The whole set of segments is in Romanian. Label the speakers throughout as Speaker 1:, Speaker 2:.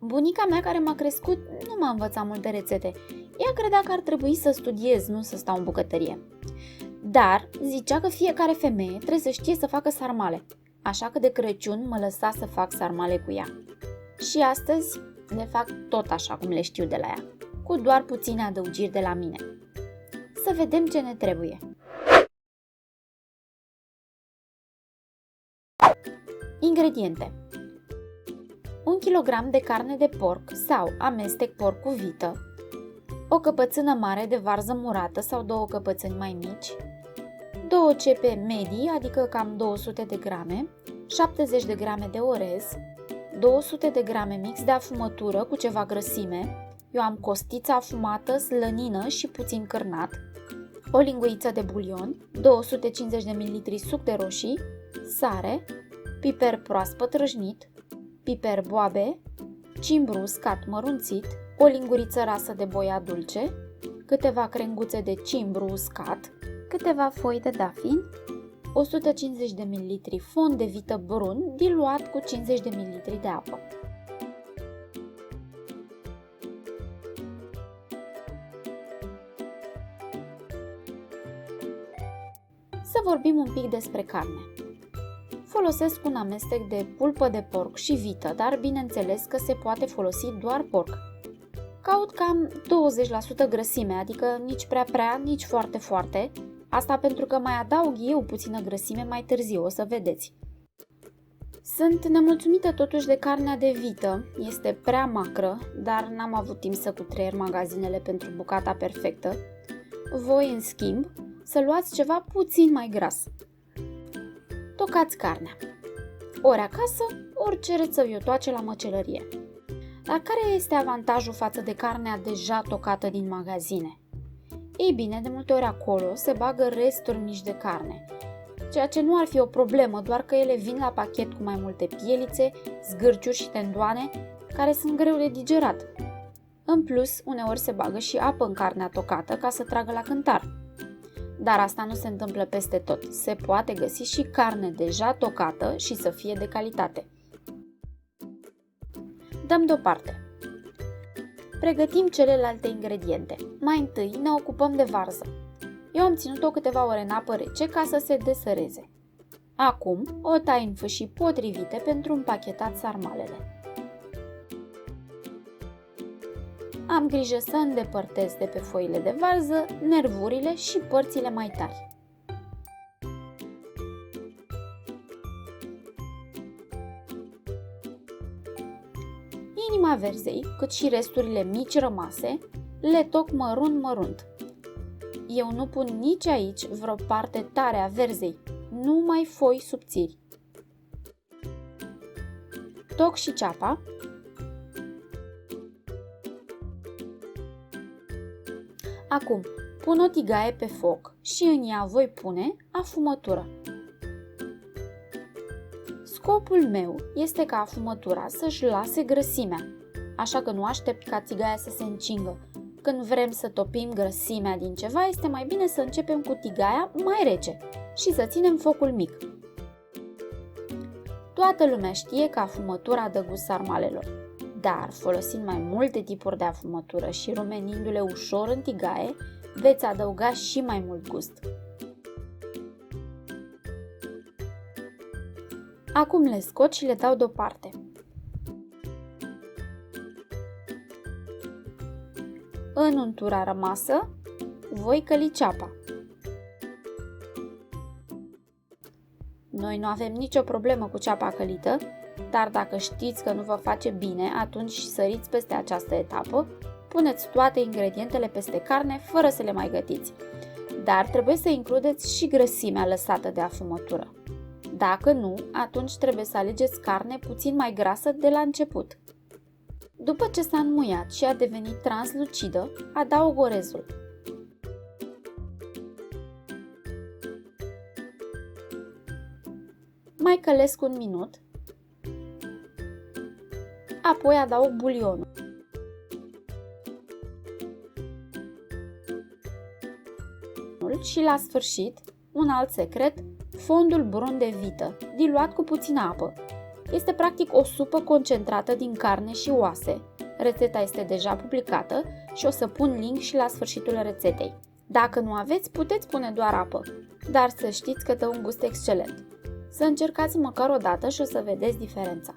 Speaker 1: Bunica mea care m-a crescut nu m-a învățat multe rețete. Ea credea că ar trebui să studiez, nu să stau în bucătărie. Dar zicea că fiecare femeie trebuie să știe să facă sarmale, așa că de Crăciun mă lăsa să fac sarmale cu ea. Și astăzi le fac tot așa cum le știu de la ea, cu doar puține adăugiri de la mine. Să vedem ce ne trebuie. Ingrediente: 1 kg de carne de porc sau amestec porc cu vită, o căpățână mare de varză murată sau 2 căpățâni mai mici, 2 cepe medii, adică cam 200 de grame, 70 de grame de orez, 200 de grame mix de afumătură cu ceva grăsime, eu am costiță afumată, slănină și puțin cârnat, o linguriță de bulion, 250 de ml suc de roșii, sare, piper proaspăt răjnit, piper boabe, cimbru uscat mărunțit, o linguriță rasă de boia dulce, câteva crenguțe de cimbru uscat, câteva foi de dafin, 150 de ml fond de vită brun diluat cu 50 de ml de apă. Să vorbim un pic despre carne. Folosesc un amestec de pulpă de porc și vită, dar bineînțeles că se poate folosi doar porc. Caut cam 20% grăsime, adică nici prea, nici foarte, asta pentru că mai adaug eu puțină grăsime mai târziu, o să vedeți. Sunt nemulțumită totuși de carnea de vită, este prea macră, dar n-am avut timp să cutreier magazinele pentru bucata perfectă. Voi, în schimb, să luați ceva puțin mai gras. Tocați carnea. Ori acasă, ori cereți să vi-o toace la măcelărie. Dar care este avantajul față de carnea deja tocată din magazine? Ei bine, de multe ori acolo se bagă resturi mici de carne, ceea ce nu ar fi o problemă, doar că ele vin la pachet cu mai multe pielițe, zgârciuri și tendoane, care sunt greu de digerat. În plus, uneori se bagă și apă în carnea tocată ca să tragă la cântar. Dar asta nu se întâmplă peste tot. Se poate găsi și carne deja tocată și să fie de calitate. Dăm deoparte. Pregătim celelalte ingrediente. Mai întâi ne ocupăm de varză. Eu am ținut-o câteva ore în apă rece ca să se desăreze. Acum o tai în fâșii potrivite pentru împachetat sarmalele. Am grijă să îndepărtez de pe foile de varză nervurile și părțile mai tari. Inima verzei, cât și resturile mici rămase, le toc mărunt. Eu nu pun nici aici vreo parte tare a verzei, numai foi subțiri. Toc și ceapa. Acum, pun o tigaie pe foc și în ea voi pune afumătură. Scopul meu este ca afumătura să-și lase grăsimea, așa că nu aștept ca tigaia să se încingă. Când vrem să topim grăsimea din ceva, este mai bine să începem cu tigaia mai rece și să ținem focul mic. Toată lumea știe că afumătura dă gust sarmalelor, dar folosind mai multe tipuri de afumătură și rumenindu-le ușor în tigaie, veți adăuga și mai mult gust. Acum le scot și le dau deoparte. În untura rămasă voi căli ceapa. Noi nu avem nicio problemă cu ceapa călită, dar dacă știți că nu vă face bine, atunci săriți peste această etapă, puneți toate ingredientele peste carne fără să le mai gătiți. Dar trebuie să includeți și grăsimea lăsată de afumătură. Dacă nu, atunci trebuie să alegeți carne puțin mai grasă de la început. După ce s-a înmuiat și a devenit translucidă, adaug orezul. Mai călesc un minut, apoi adaug bulionul. Și la sfârșit, un alt secret, fondul brun de vită, diluat cu puțină apă. Este practic o supă concentrată din carne și oase. Rețeta este deja publicată și o să pun link și la sfârșitul rețetei. Dacă nu aveți, puteți pune doar apă, dar să știți că dă un gust excelent. Să încercați măcar o dată și o să vedeți diferența.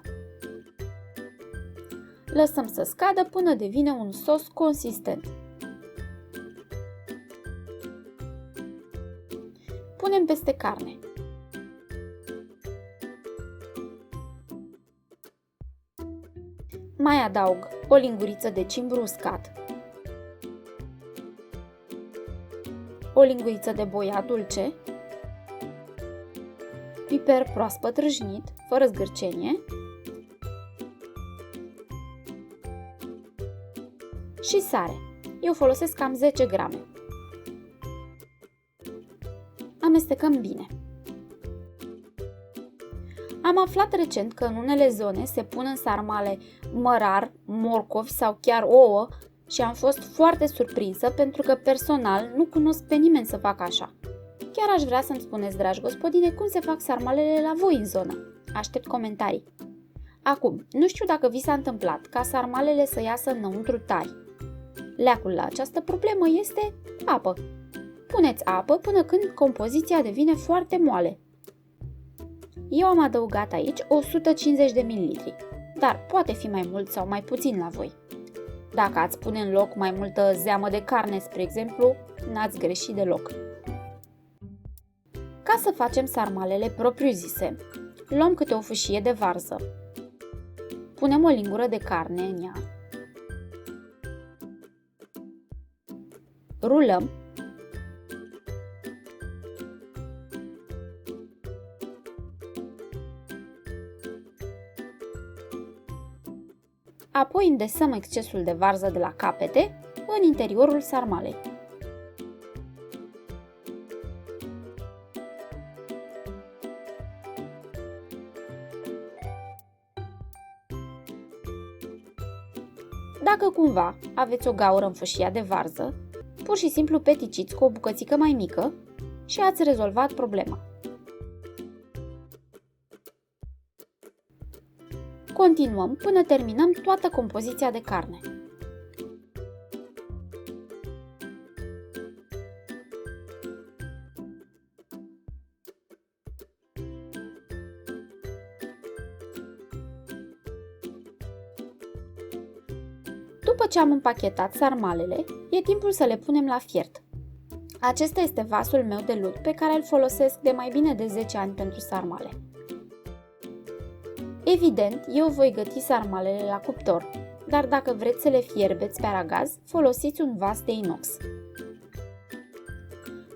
Speaker 1: Lăsăm să scadă până devine un sos consistent. Punem peste carne. Mai adaug o linguriță de cimbru uscat, o linguriță de boia dulce, piper proaspăt râjnit, fără zgârcenie și sare. Eu folosesc cam 10 grame. Amestecăm bine. Am aflat recent că în unele zone se pun în sarmale mărar, morcovi sau chiar ouă și am fost foarte surprinsă pentru că personal nu cunosc pe nimeni să facă așa. Chiar aș vrea să-mi spuneți, dragi gospodine, cum se fac sarmalele la voi în zonă. Aștept comentarii. Acum, nu știu dacă vi s-a întâmplat ca sarmalele să iasă înăuntru tari. Leacul la această problemă este apă. Puneți apă până când compoziția devine foarte moale. Eu am adăugat aici 150 de ml, dar poate fi mai mult sau mai puțin la voi. Dacă ați pune în loc mai multă zeamă de carne, spre exemplu, n-ați greșit deloc. Ca să facem sarmalele propriu-zise, luăm câte o fâșie de varză. Punem o lingură de carne în ea. Rulăm. Apoi îndesăm excesul de varză de la capete în interiorul sarmalei. Dacă cumva aveți o gaură în fâșia de varză, pur și simplu peticiți cu o bucățică mai mică și ați rezolvat problema. Continuăm până terminăm toată compoziția de carne. După ce am împachetat sarmalele, e timpul să le punem la fiert. Acesta este vasul meu de lut pe care îl folosesc de mai bine de 10 ani pentru sarmale. Evident, eu voi găti sarmalele la cuptor, dar dacă vreți să le fierbeți pe aragaz, folosiți un vas de inox.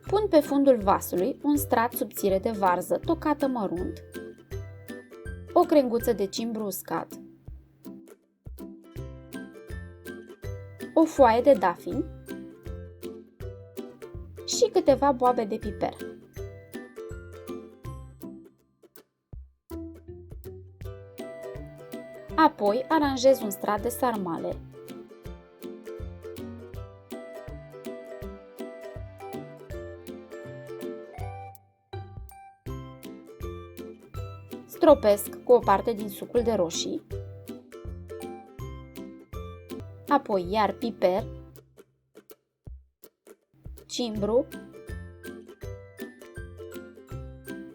Speaker 1: Pun pe fundul vasului un strat subțire de varză tocată mărunt, o crenguță de cimbru uscat, o foaie de dafin și câteva boabe de piper. Apoi aranjez un strat de sarmale. Stropesc cu o parte din sucul de roșii, apoi iar piper, cimbru,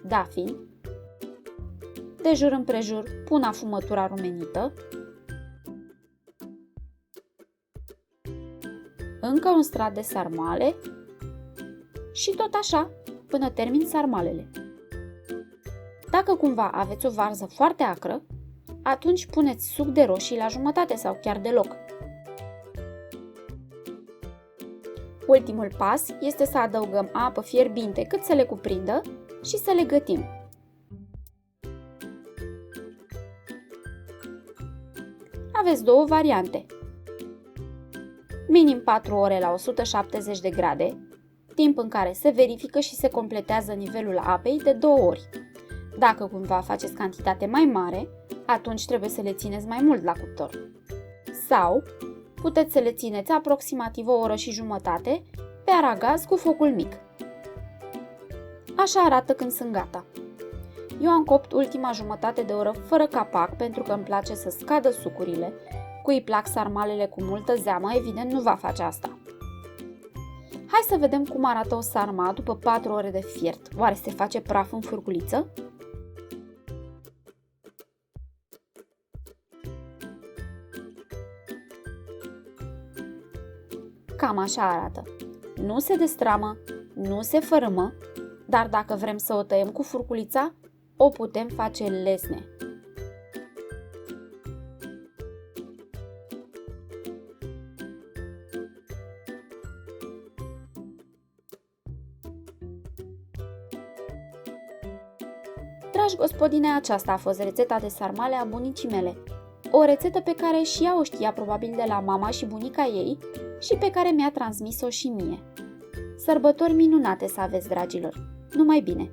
Speaker 1: dafin. De jur împrejur pun afumătura rumenită, încă un strat de sarmale și tot așa până termin sarmalele. Dacă cumva aveți o varză foarte acră, atunci puneți suc de roșii la jumătate sau chiar deloc. Ultimul pas este să adăugăm apă fierbinte cât să le cuprindă și să le gătim. Aveți două variante. Minim 4 ore la 170 de grade, timp în care se verifică și se completează nivelul apei de 2 ori. Dacă cumva faceți cantitate mai mare, atunci trebuie să le țineți mai mult la cuptor. Sau puteți să le țineți aproximativ o oră și jumătate pe aragaz cu focul mic. Așa arată când sunt gata. Eu am copt ultima jumătate de oră fără capac pentru că îmi place să scadă sucurile. Cui îi plac sarmalele cu multă zeamă, evident nu va face asta. Hai să vedem cum arată o sarma după 4 ore de fiert. Oare se face praf în furculiță? Cam așa arată. Nu se destramă, nu se fărâmă, dar dacă vrem să o tăiem cu furculița, o putem face lesne. Dragi gospodine, aceasta a fost rețeta de sarmale a bunicii mele. O rețetă pe care și ea o știa probabil de la mama și bunica ei și pe care mi-a transmis-o și mie. Sărbători minunate să aveți, dragilor! Numai bine!